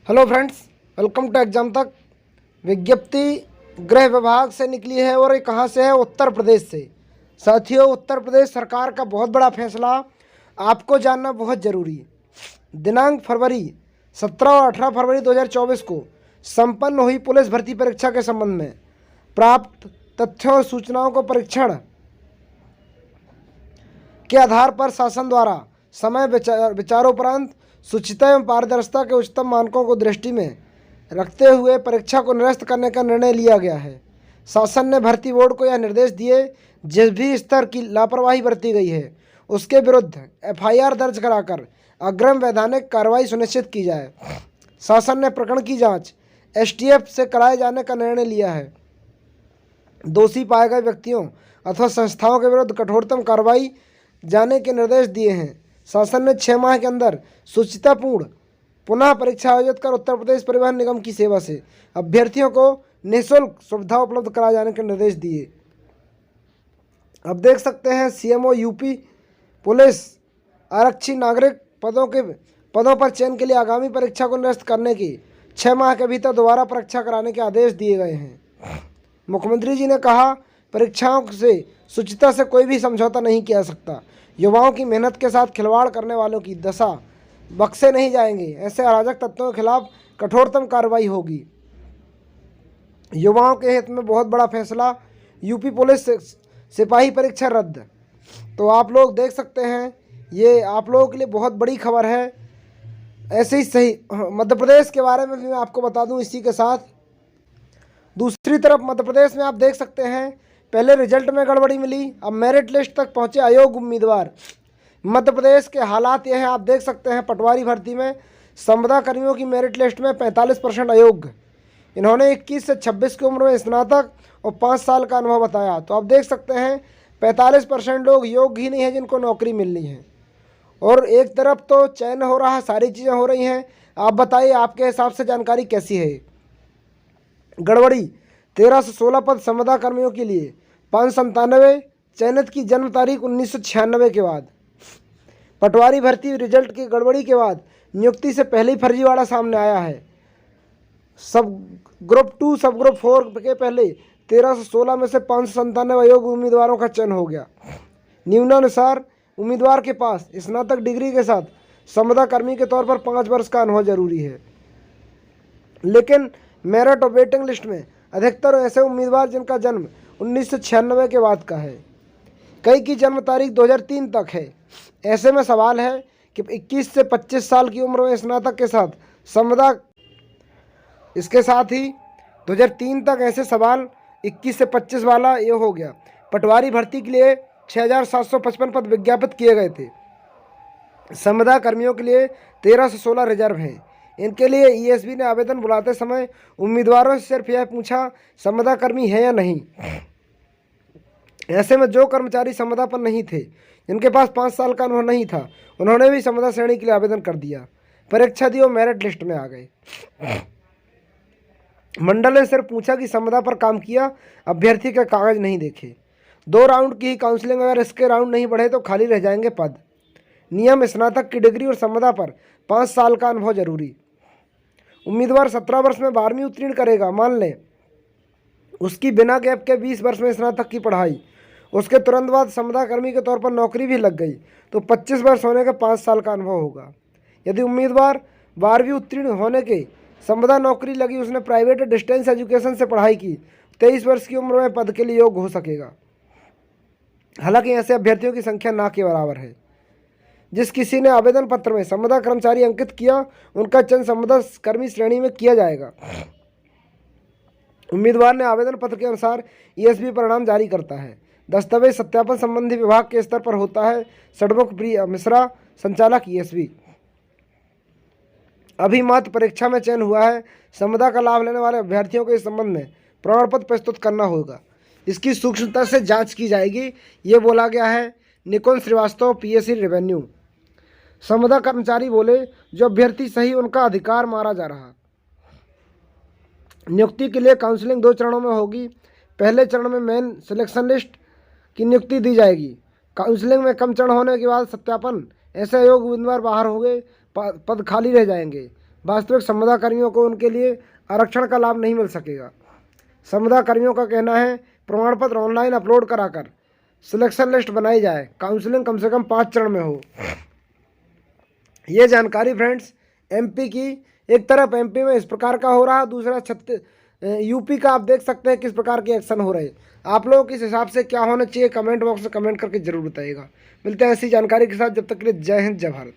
Hello friends, welcome to exam तक। विज्ञप्ति गृह विभाग से निकली है और ये कहाँ से है? उत्तर प्रदेश से। साथियों, उत्तर प्रदेश सरकार का बहुत बड़ा फैसला आपको जानना बहुत ज़रूरी है। दिनांक फरवरी 17 और 18 फरवरी 2024 को संपन्न हुई पुलिस भर्ती परीक्षा के संबंध में प्राप्त तथ्यों और सूचनाओं को परीक्षण के आधार पर शासन द्वारा समय विचारोपरांत शुचिता एवं पारदर्शिता के उच्चतम मानकों को दृष्टि में रखते हुए परीक्षा को निरस्त करने का निर्णय लिया गया है। शासन ने भर्ती बोर्ड को यह निर्देश दिए जिस भी स्तर की लापरवाही बरती गई है उसके विरुद्ध एफआईआर दर्ज कराकर अग्रिम वैधानिक कार्रवाई सुनिश्चित की जाए। शासन ने प्रकरण की जांच एसटीएफ से कराए जाने का निर्णय लिया है। दोषी पाए गए व्यक्तियों अथवा संस्थाओं के विरुद्ध कठोरतम कार्रवाई जाने के निर्देश दिए हैं। शासन ने 6 माह के अंदर शुचितापूर्ण पुनः परीक्षा आयोजित कर उत्तर प्रदेश परिवहन निगम की सेवा से अभ्यर्थियों को निःशुल्क सुविधा उपलब्ध कराए जाने के निर्देश दिए। अब देख सकते हैं सीएमओ यूपी पुलिस आरक्षी नागरिक पदों पर चयन के लिए आगामी परीक्षा को निरस्त करने की 6 माह के भीतर दोबारा परीक्षा कराने के आदेश दिए गए हैं। मुख्यमंत्री जी ने कहा, परीक्षाओं से शुचिता से कोई भी समझौता नहीं किया जा सकता। युवाओं की मेहनत के साथ खिलवाड़ करने वालों की दशा बख्शे नहीं जाएंगे। ऐसे अराजक तत्वों के खिलाफ कठोरतम कार्रवाई होगी। युवाओं के हित में बहुत बड़ा फैसला, यूपी पुलिस सिपाही परीक्षा रद्द। तो आप लोग देख सकते हैं, ये आप लोगों के लिए बहुत बड़ी खबर है। ऐसे ही सही मध्य प्रदेश के बारे में भी मैं आपको बता दूं इसी के साथ। दूसरी तरफ मध्य प्रदेश में आप देख सकते हैं, पहले रिजल्ट में गड़बड़ी मिली, अब मेरिट लिस्ट तक पहुंचे अयोग्य उम्मीदवार। मध्य प्रदेश के हालात यह हैं, आप देख सकते हैं। पटवारी भर्ती में संविदा कर्मियों की मेरिट लिस्ट में 45% अयोग्य। इन्होंने 21 से 26 की उम्र में स्नातक और 5 साल का अनुभव बताया। तो आप देख सकते हैं 45% लोग योग्य ही नहीं है जिनको नौकरी मिलनी है। और एक तरफ तो चयन हो रहा है, सारी चीज़ें हो रही हैं। आप बताइए, आपके हिसाब से जानकारी कैसी है? गड़बड़ी 13 से 16 पद संविदा कर्मियों के लिए 597 चयनित की जन्म तारीख 1996 के बाद। पटवारी भर्ती रिजल्ट की गड़बड़ी के बाद नियुक्ति से पहले ही फर्जीवाड़ा सामने आया है। सब ग्रुप 2 सब ग्रुप 4 के पहले 13 से 16 में से 597 अयोग्य उम्मीदवारों का चयन हो गया। नियमानुसार उम्मीदवार के पास स्नातक डिग्री के साथ संविदा कर्मी के तौर पर 5 वर्ष का अनुभव जरूरी है। लेकिन मेरिट और वेटिंग लिस्ट में अधिकतर ऐसे उम्मीदवार जिनका जन्म 1996 के बाद का है, कई की जन्म तारीख 2003 तक है। ऐसे में सवाल है कि 21 से 25 साल की उम्र में स्नातक के साथ संविदा, इसके साथ ही 2003 तक ऐसे सवाल 21 से 25 वाला ये हो गया। पटवारी भर्ती के लिए 6755 पद विज्ञापित किए गए थे। संविदा कर्मियों के लिए 13 से 16 रिजर्व हैं। इनके लिए ईएसबी ने आवेदन बुलाते समय उम्मीदवारों से सिर्फ यह पूछा, संविदा कर्मी है या नहीं। ऐसे में जो कर्मचारी संविदा पर नहीं थे, जिनके पास 5 साल का अनुभव नहीं था, उन्होंने भी संविदा श्रेणी के लिए आवेदन कर दिया। परीक्षा दी और मेरिट लिस्ट में आ गए। मंडल ने सिर्फ पूछा कि संविदा पर काम किया, अभ्यर्थी के कागज नहीं देखे। 2 राउंड की ही काउंसलिंग, अगर इसके राउंड नहीं बढ़े तो खाली रह जाएंगे पद। नियम, स्नातक की डिग्री और संविदा पर 5 साल का अनुभव जरूरी। उम्मीदवार 17 वर्ष में 12वीं उत्तीर्ण करेगा, मान लें उसकी बिना गैप के 20 वर्ष में स्नातक की पढ़ाई, उसके तुरंत बाद संविदा कर्मी के तौर पर नौकरी भी लग गई तो 25 वर्ष होने के 5 साल का अनुभव होगा। यदि उम्मीदवार 12वीं उत्तीर्ण होने के संविदा नौकरी लगी, उसने प्राइवेट डिस्टेंस एजुकेशन से पढ़ाई की, 23 वर्ष की उम्र में पद के लिए योग्य हो सकेगा। हालांकि ऐसे अभ्यर्थियों की संख्या ना के बराबर है। जिस किसी ने आवेदन पत्र में संविदा कर्मचारी अंकित किया, उनका चयन संविदा कर्मी श्रेणी में किया जाएगा। उम्मीदवार ने आवेदन पत्र के अनुसार ईएसबी परिणाम जारी करता है। दस्तावेज सत्यापन संबंधी विभाग के स्तर पर होता है। षडमुख प्रिय मिश्रा, संचालक ईएसबी। अभी मात्र परीक्षा में चयन हुआ है। संविदा का लाभ लेने वाले अभ्यर्थियों को इस संबंध में प्रमाण पत्र प्रस्तुत करना होगा। इसकी सूक्ष्मता से जांच की जाएगी, ये बोला गया है। निकुंज श्रीवास्तव, पीएससी रेवेन्यू। संविदा कर्मचारी बोले, जो अभ्यर्थी सही उनका अधिकार मारा जा रहा। नियुक्ति के लिए काउंसलिंग 2 चरणों में होगी। पहले चरण में मेन सिलेक्शन लिस्ट की नियुक्ति दी जाएगी। काउंसलिंग में कम चरण होने के बाद सत्यापन, ऐसे अयोग्य उम्मीदवार बाहर होंगे, पद खाली रह जाएंगे। वास्तविक संविदा कर्मियों को उनके लिए आरक्षण का लाभ नहीं मिल सकेगा। संविदा कर्मियों का कहना है प्रमाण पत्र ऑनलाइन अपलोड कराकर सिलेक्शन लिस्ट बनाई जाए, काउंसलिंग कम से कम 5 चरण में हो। ये जानकारी फ्रेंड्स एमपी की, एक तरफ एमपी में इस प्रकार का हो रहा, दूसरा यूपी का आप देख सकते हैं किस प्रकार के एक्शन हो रहे। आप लोगों के हिसाब से क्या होना चाहिए कमेंट बॉक्स में कमेंट करके जरूर बताइएगा। मिलते हैं ऐसी जानकारी के साथ, जब तक के लिए जय हिंद जय भारत।